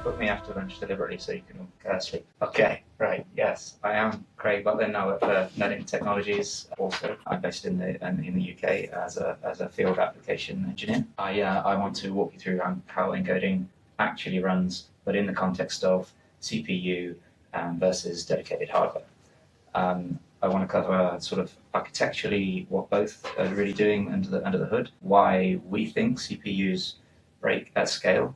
put me after lunch deliberately so you can all sleep. Okay, right, yes. I am Craig Butlin. I work for NETINT Technologies. Also, I'm based in the UK as a field application engineer. I want to walk you through how encoding actually runs, but in the context of CPU versus dedicated hardware. I want to cover sort of architecturally what both are really doing under the hood, why we think CPUs break at scale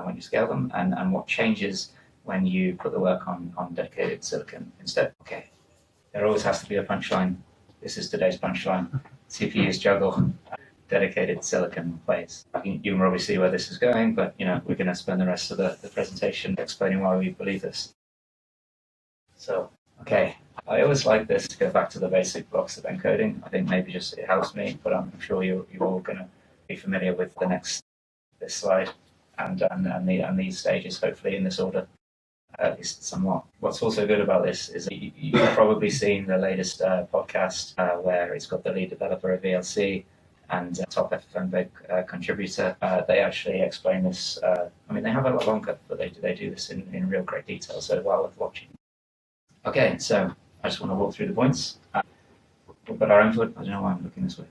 when you scale them, and what changes when you put the work on dedicated silicon instead. Okay, there always has to be a punchline. This is today's punchline. CPUs juggle dedicated silicon plays. You can probably see where this is going, but we're going to spend the rest of the presentation explaining why we believe this. So, okay, I always like this to go back to the basic blocks of encoding. I think maybe just it helps me, but I'm sure you're all going to be familiar with this slide and these stages, hopefully in this order, at least somewhat. What's also good about this is you've probably seen the latest podcast where it's got the lead developer of VLC and top FFmpeg contributor. They actually explain this. They have a lot longer, but they do this in real great detail, so well worth watching. Okay, so I just want to walk through the points. We've got our input. I don't know why I'm looking this way.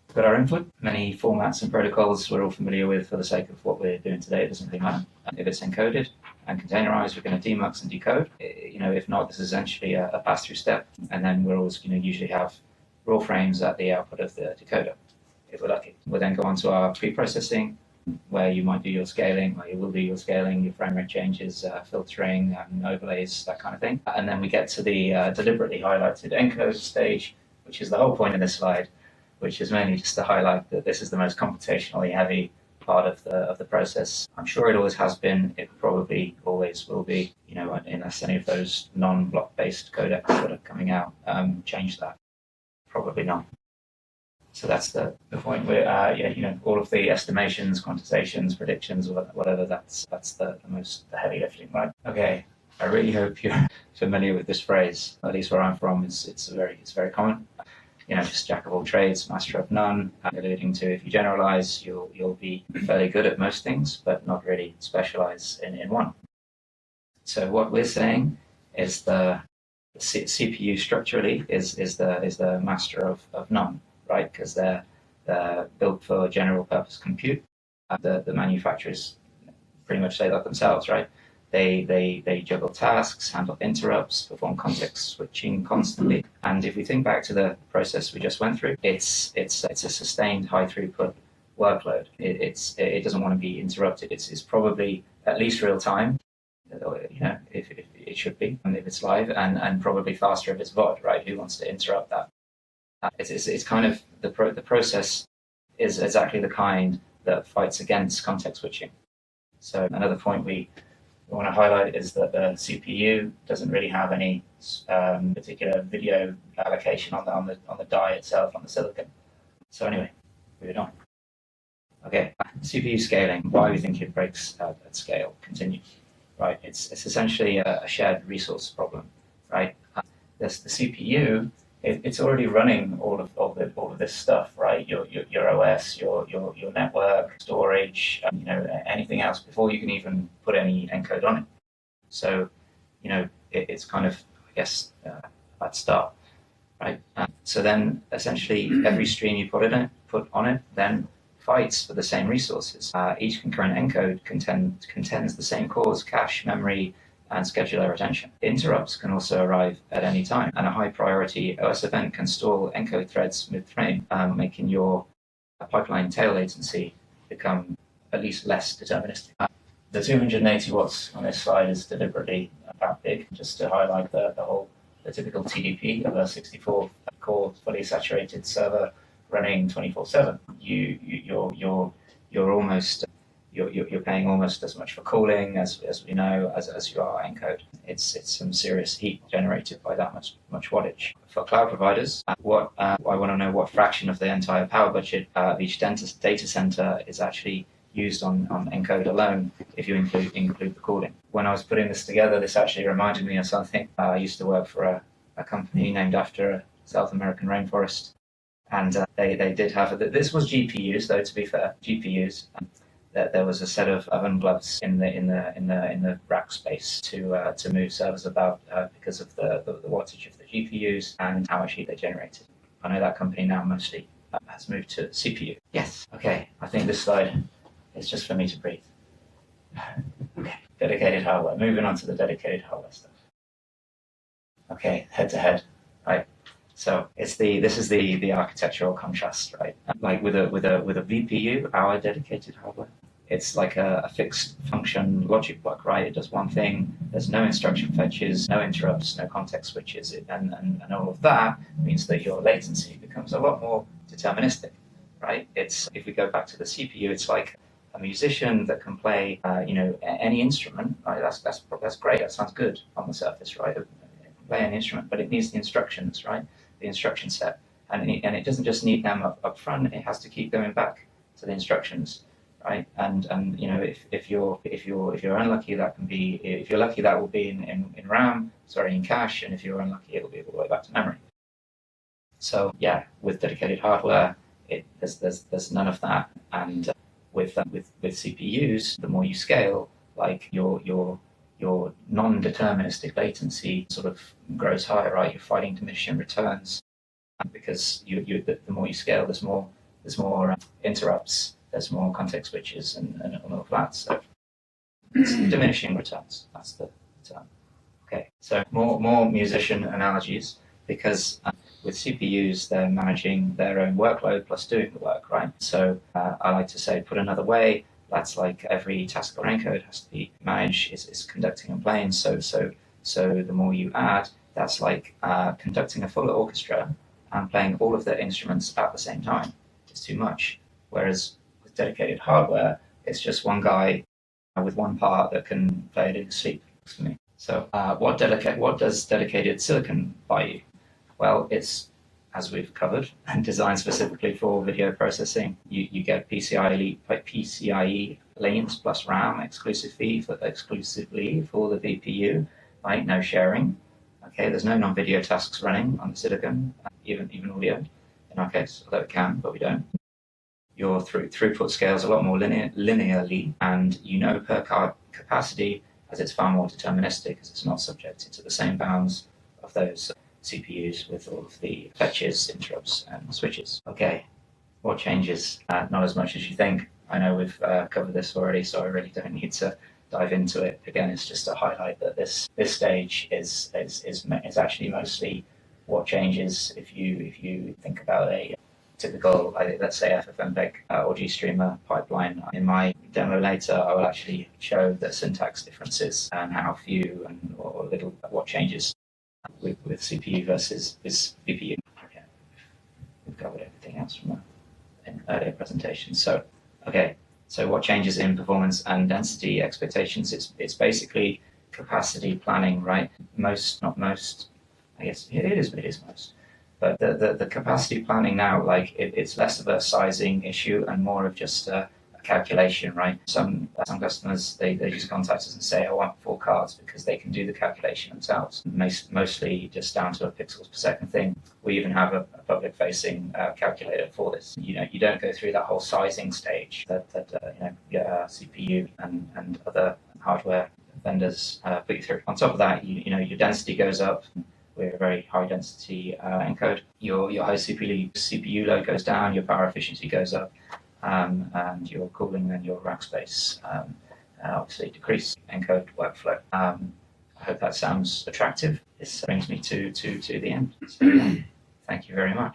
We've got our input. Many formats and protocols we're all familiar with for the sake of what we're doing today. It doesn't really matter. If it's encoded and containerized, we're going to demux and decode. If not, this is essentially a pass-through step. And then we're always going to usually have raw frames at the output of the decoder, if we're lucky. We'll then go on to our preprocessing, where you might do your scaling, or you will do your scaling, your frame rate changes, filtering, overlays, that kind of thing. And then we get to the deliberately highlighted encode stage, which is the whole point of this slide, which is mainly just to highlight that this is the most computationally heavy part of the process. I'm sure it always has been. It probably always will be, unless any of those non-block-based codecs that are coming out change that. Probably not. So that's the point where, all of the estimations, quantizations, predictions, whatever, that's the heavy lifting, right? Okay, I really hope you're familiar with this phrase. At least where I'm from, it's very common. Just jack of all trades, master of none. Alluding to if you generalize, you'll be fairly good at most things, but not really specialize in one. So what we're saying is the CPU structurally is the master of none. Right, because they're built for general purpose compute. The manufacturers pretty much say that themselves, right? They juggle tasks, handle interrupts, perform context switching constantly. And if we think back to the process we just went through, it's a sustained high throughput workload. It doesn't want to be interrupted. It's probably at least real time, if it should be, and if it's live, and probably faster if it's VOD, right? Who wants to interrupt that? It's kind of the process is exactly the kind that fights against context switching. So another point we want to highlight is that the CPU doesn't really have any particular video allocation on the die itself, on the silicon. So anyway, moving on. Okay, CPU scaling. Why we think it breaks at scale? Continue. Right, it's essentially a shared resource problem. Right, the CPU. It's already running all of this stuff, right? Your OS, your network, storage, anything else before you can even put any encode on it. So, it's kind of, I guess, a bad start, right? So then, essentially, every stream you put on it, then fights for the same resources. Each concurrent encode contains the same cores, cache, memory, and scheduler attention. Interrupts can also arrive at any time, and a high priority OS event can stall encode threads mid-frame, making your pipeline tail latency become at least less deterministic. The 280 watts on this slide is deliberately that big, just to highlight the typical TDP of a 64-core fully saturated server running 24/7. You're paying almost as much for cooling as we know as you are encode. It's some serious heat generated by that much wattage. For cloud providers, I want to know what fraction of the entire power budget of each data center is actually used on encode alone if you include the cooling. When I was putting this together, this actually reminded me of something. I used to work for a company named after a South American rainforest, and they did have this was GPUs though, to be fair, GPUs. that there was a set of oven gloves in the rack space to move servers about because of the wattage of the GPUs and how much heat they generated. I know that company now mostly has moved to CPU. Yes. Okay. I think this slide is just for me to breathe. Okay. Dedicated hardware. Moving on to the dedicated hardware stuff. Okay. Head to head. Right. So this is the architectural contrast, right? Like with a VPU, our dedicated hardware, it's like a fixed function logic block, right? It does one thing. There's no instruction fetches, no interrupts, no context switches, and all of that means that your latency becomes a lot more deterministic, right? It's, if we go back to the CPU, it's like a musician that can play, any instrument, right? That's great. That sounds good on the surface, right? Play an instrument, but it needs the instructions, right? The instruction set, and it doesn't just need them up front. It has to keep going back to the instructions, right? And if you're unlucky, that can be, if you're lucky, that will be in RAM, in cache, and if you're unlucky, it'll be all the way back to memory. So yeah, with dedicated hardware, there's none of that, and with CPUs, the more you scale, like your non-deterministic latency sort of grows higher, right? You're fighting diminishing returns because the more you scale, there's more interrupts, there's more context switches and all of that. So it's diminishing returns. That's the term. Okay, so more musician analogies, because with CPUs, they're managing their own workload plus doing the work, right? So I like to say, put another way, that's like every task or encode has to be managed, is conducting and playing. So the more you add, that's like conducting a full orchestra and playing all of the instruments at the same time. It's too much. Whereas with dedicated hardware, it's just one guy with one part that can play it in his sleep for me. So what does dedicated silicon buy you? Well, it's, as we've covered, and designed specifically for video processing. You get PCIe lanes plus RAM exclusively for the VPU, right? No sharing. Okay, there's no non-video tasks running on the silicon, even audio in our case, although it can, but we don't. Your throughput scales a lot more linearly, and per card capacity, as it's far more deterministic, as it's not subjected to the same bounds of those CPUs with all of the fetches, interrupts, and switches. Okay, what changes? Not as much as you think. I know we've covered this already, so I really don't need to dive into it. Again, it's just to highlight that this stage is actually mostly what changes if you think about a typical, let's say, FFmpeg or GStreamer pipeline. In my demo later, I will actually show the syntax differences and how few or little what changes with CPU versus this VPU. Okay, we've covered everything else from an earlier presentation. So what changes in performance and density expectations? It's basically capacity planning, right? Not most, I guess it is most. But the capacity planning now, like it's less of a sizing issue and more of just a calculation, right? Some customers, they just contact us and say, I want 4 cards, because they can do the calculation themselves. Mostly just down to a pixels per second thing. We even have a public-facing calculator for this. You don't go through that whole sizing stage that CPU and other hardware vendors put you through. On top of that, your density goes up. We're a very high density encode. Your high CPU load goes down, your power efficiency goes up, and your cooling and your rack space obviously decrease. Encode workflow. I hope that sounds attractive. This brings me to the end. So, thank you very much.